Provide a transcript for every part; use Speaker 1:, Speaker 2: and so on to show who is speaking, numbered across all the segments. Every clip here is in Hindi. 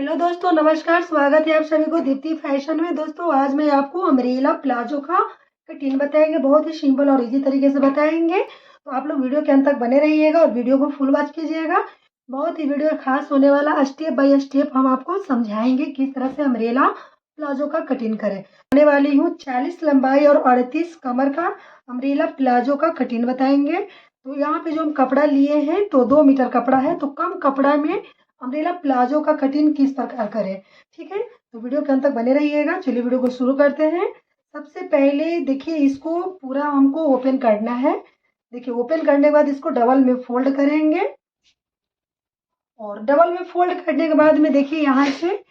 Speaker 1: हेलो दोस्तों, नमस्कार। स्वागत है आप सभी को दीप्ति फैशन में। दोस्तों, आज मैं आपको अम्ब्रेला प्लाजो का कटिंग बताएंगे। बहुत ही सिंपल और इजी तरीके से बताएंगे, तो आप लोग वीडियो के अंत तक बने रहिएगा और वीडियो को फुल वॉच कीजिएगा। बहुत ही वीडियो खास होने वाला, स्टेप बाय स्टेप हम आपको समझाएंगे किस तरह से अम्ब्रेला प्लाजो का कटिंग करें। आने वाली हूँ 40 लंबाई और 38 कमर का अम्ब्रेला प्लाजो का कटिंग बताएंगे। तो यहाँ पे जो हम कपड़ा लिए हैं तो 2 मीटर कपड़ा है, तो कम कपड़ा में अम्ब्रेला प्लाजो का कटिंग किस प्रकार करें, ठीक है। तो वीडियो के अंत तक बने रहिएगा। चलिए वीडियो को शुरू करते हैं। सबसे पहले देखिए, इसको पूरा हमको ओपन करना है। देखिए, ओपन करने के बाद इसको डबल में फोल्ड करेंगे और डबल में फोल्ड करने के बाद में देखिए यहाँ से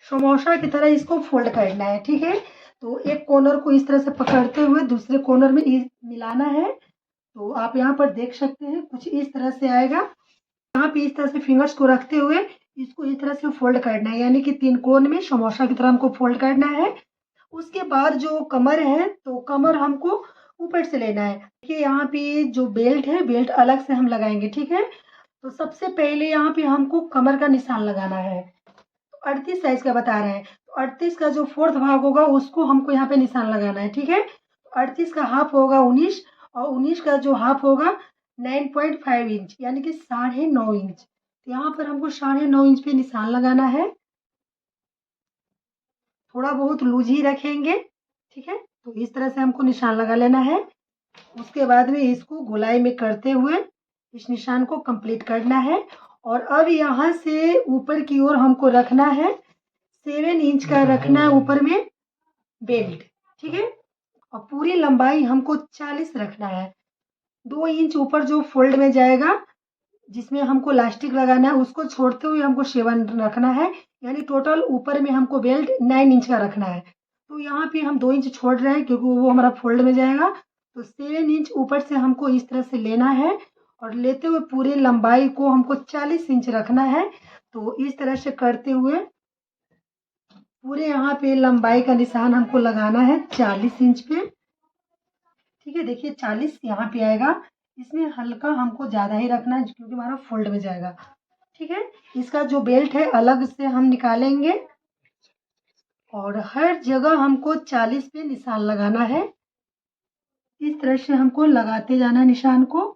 Speaker 1: समोसा की तरह इसको फोल्ड करना है, ठीक है। तो एक कॉर्नर को इस तरह से पकड़ते हुए दूसरे कॉर्नर में मिलाना है। तो आप यहाँ पर देख सकते हैं कुछ इस तरह से आएगा। यहाँ पे इस तरह से फिंगर्स को रखते हुए इसको इस तरह से फोल्ड करना है, यानी कि 3 कोण में समोसा की तरह हमको फोल्ड करना है। उसके बाद जो कमर है तो कमर हमको ऊपर से लेना है। देखिए यहाँ पे जो बेल्ट है, बेल्ट अलग से हम लगाएंगे, ठीक है। तो सबसे पहले यहाँ पे हमको कमर का निशान लगाना है। तो 38 साइज का बता रहे हैं, तो 38 का जो 4th भाग होगा उसको हमको यहाँ पे निशान लगाना है, ठीक है। 38 का हाफ होगा 19 और 19 का जो हाफ होगा 9.5 इंच, यानी कि 9.5 इंच। तो यहाँ पर हमको 9.5 इंच पे निशान लगाना है। थोड़ा बहुत लूज ही रखेंगे, ठीक है। तो इस तरह से हमको निशान लगा लेना है। उसके बाद में इसको गोलाई में करते हुए इस निशान को कंप्लीट करना है। और अब यहाँ से ऊपर की ओर हमको रखना है 7 इंच का रखना है ऊपर में बेल्ट, ठीक है। और पूरी लंबाई हमको 40 रखना है। 2 इंच ऊपर जो फोल्ड में जाएगा जिसमें हमको लास्टिक लगाना है उसको छोड़ते हुए हमको 7 रखना है, यानी टोटल ऊपर में हमको बेल्ट 9 इंच का रखना है। तो यहाँ पे हम 2 इंच छोड़ रहे हैं क्योंकि वो हमारा फोल्ड में जाएगा। तो 7 इंच ऊपर से हमको इस तरह से लेना है और लेते हुए पूरी लंबाई को हमको 40 इंच रखना है। तो इस तरह से करते हुए पूरे यहाँ पे लंबाई का निशान हमको लगाना है 40 इंच पे, ठीक है। देखिए 40 यहाँ पे आएगा। इसमें हल्का हमको ज़्यादा ही रखना है क्योंकि हमारा फोल्ड में जाएगा, ठीक है। इसका जो बेल्ट है अलग से हम निकालेंगे और हर जगह हमको 40 पे निशान लगाना है। इस तरह से हमको लगाते जाना है निशान को।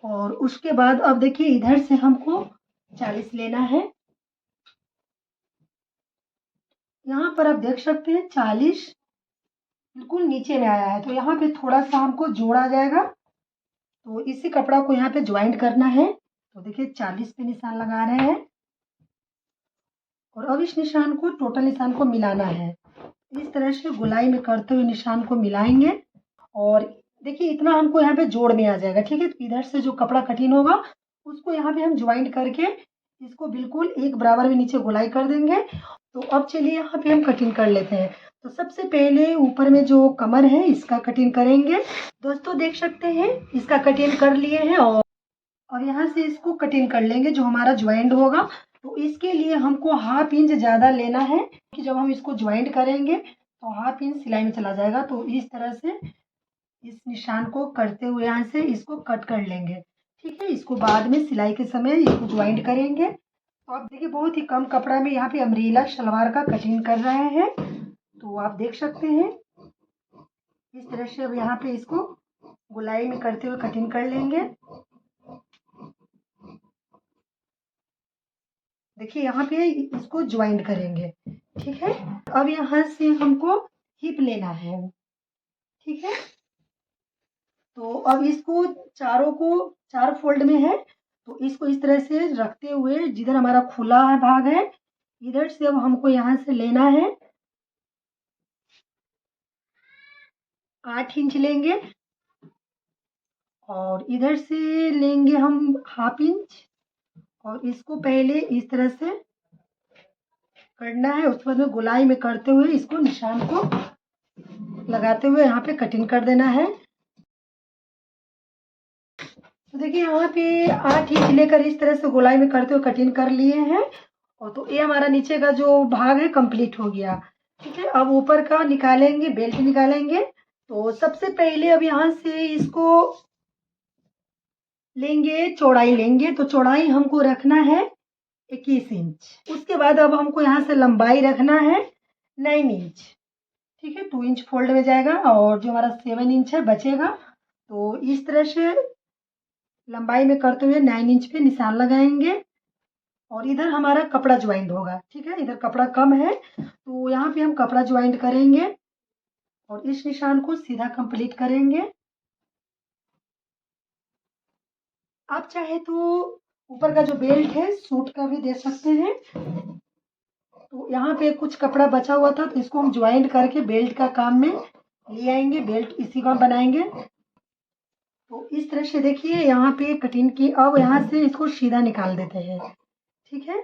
Speaker 1: और उसके बाद अब देखिए इधर से हमको 40 लेना है। यहाँ पर आप देख सकते हैं 40 बिल्कुल नीचे में आया है, तो यहाँ पे थोड़ा सा हमको जोड़ा जाएगा। तो इसी कपड़ा को यहाँ पे ज्वाइंट करना है। तो देखिए 40 पे निशान लगा रहे हैं और अब इस निशान को टोटल निशान को मिलाना है। इस तरह से गोलाई में करते हुए निशान को मिलाएंगे और देखिए इतना हमको यहाँ पे जोड़ में आ जाएगा, ठीक है। तो इधर से जो कपड़ा कटिंग होगा उसको यहाँ पे हम ज्वाइंट करके इसको बिल्कुल एक बराबर में नीचे गोलाई कर देंगे। तो अब चलिए यहाँ पे हम कटिंग कर लेते हैं। तो सबसे पहले ऊपर में जो कमर है इसका कटिंग करेंगे। दोस्तों देख सकते हैं इसका कटिंग कर लिए हैं और यहाँ से इसको कटिंग कर लेंगे जो हमारा ज्वाइंट होगा। तो इसके लिए हमको हाफ इंच ज़्यादा लेना है कि जब हम इसको ज्वाइंट करेंगे तो हाफ इंच सिलाई में चला जाएगा। तो इस तरह से इस निशान को करते हुए यहाँ से इसको कट कर लेंगे, ठीक है। इसको बाद में सिलाई के समय इसको ज्वाइंट करेंगे। तो आप देखिए बहुत ही कम कपड़ा में यहाँ पे अम्ब्रेला सलवार का कटिंग कर रहे हैं। तो आप देख सकते हैं इस तरह से अब यहाँ पे इसको गोलाई में करते हुए कटिंग कर लेंगे। देखिए यहाँ पे इसको ज्वाइंट करेंगे, ठीक है। अब यहाँ से हमको हिप लेना है, ठीक है। तो अब इसको चारों को 4 फोल्ड में है, तो इसको इस तरह से रखते हुए जिधर हमारा खुला है भाग है इधर से अब हमको यहाँ से लेना है 8 इंच लेंगे और इधर से लेंगे हम हाफ इंच और इसको पहले इस तरह से करना है। उसके बाद में गोलाई में करते हुए इसको निशान को लगाते हुए यहाँ पे कटिंग कर देना है। तो देखिए यहाँ पे 8 इंच लेकर इस तरह से गोलाई में करते हुए कटिंग कर लिए हैं और तो ये हमारा नीचे का जो भाग है कंप्लीट हो गया, ठीक है। अब ऊपर का निकालेंगे, बेल्ट निकालेंगे। तो सबसे पहले अब यहाँ से इसको लेंगे, चौड़ाई लेंगे। तो चौड़ाई हमको रखना है 21 इंच। उसके बाद अब हमको यहाँ से लंबाई रखना है 9 इंच। ठीक है, 2 इंच फोल्ड में जाएगा और जो हमारा 7 इंच है बचेगा। तो इस तरह से लंबाई में करते हुए 9 इंच पे निशान लगाएंगे और इधर हमारा कपड़ा ज्वाइंट होगा। ठीक है, इधर कपड़ा कम है तो यहाँ पे हम कपड़ा ज्वाइंट करेंगे और इस निशान को सीधा कंप्लीट करेंगे। आप चाहे तो ऊपर का जो बेल्ट है सूट का भी दे सकते हैं। तो यहाँ पे कुछ कपड़ा बचा हुआ था तो इसको हम ज्वाइंट करके बेल्ट का काम में ले आएंगे, बेल्ट इसी का बनाएंगे। तो इस तरह से देखिए यहाँ पे कटिंग की। अब यहाँ से इसको सीधा निकाल देते हैं। ठीक है,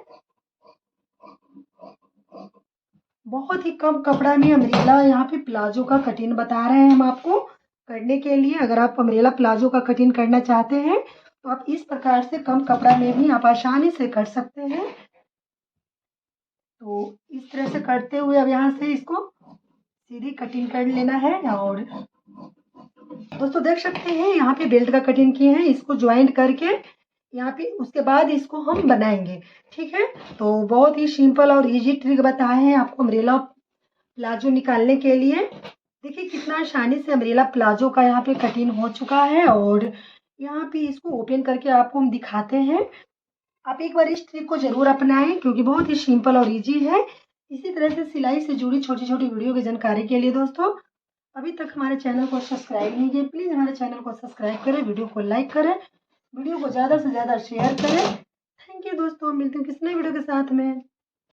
Speaker 1: बहुत ही कम कपड़ा में अम्ब्रेला यहाँ पे प्लाजो का कटिंग बता रहे हैं हम आपको करने के लिए। अगर आप अम्ब्रेला प्लाजो का कटिंग करना चाहते हैं तो आप इस प्रकार से कम कपड़ा में भी आप आसानी से कर सकते हैं। तो इस तरह से करते हुए अब यहाँ से इसको सीधी कटिंग कर लेना है। और दोस्तों देख सकते हैं यहाँ पे बेल्ट का कटिंग किए हैं, इसको ज्वाइंट करके यहाँ पे उसके बाद इसको हम बनाएंगे। ठीक है, तो बहुत ही सिंपल और इजी ट्रिक बताए हैं आपको अम्ब्रेला प्लाजो निकालने के लिए। देखिए कितना आसानी से अम्ब्रेला प्लाजो का यहाँ पे कटिंग हो चुका है और यहाँ पे इसको ओपन करके आपको हम दिखाते हैं। आप एक बार इस ट्रिक को जरूर अपनाएं क्योंकि बहुत ही सिंपल और इजी है। इसी तरह से सिलाई से जुड़ी छोटी छोटी वीडियो की जानकारी के लिए दोस्तों अभी तक हमारे चैनल को सब्सक्राइब नहीं किए, प्लीज़ हमारे चैनल को सब्सक्राइब करें, वीडियो को लाइक करें, वीडियो को ज़्यादा से ज़्यादा शेयर करें। थैंक यू दोस्तों, मिलते हैं किसी नई वीडियो के साथ में।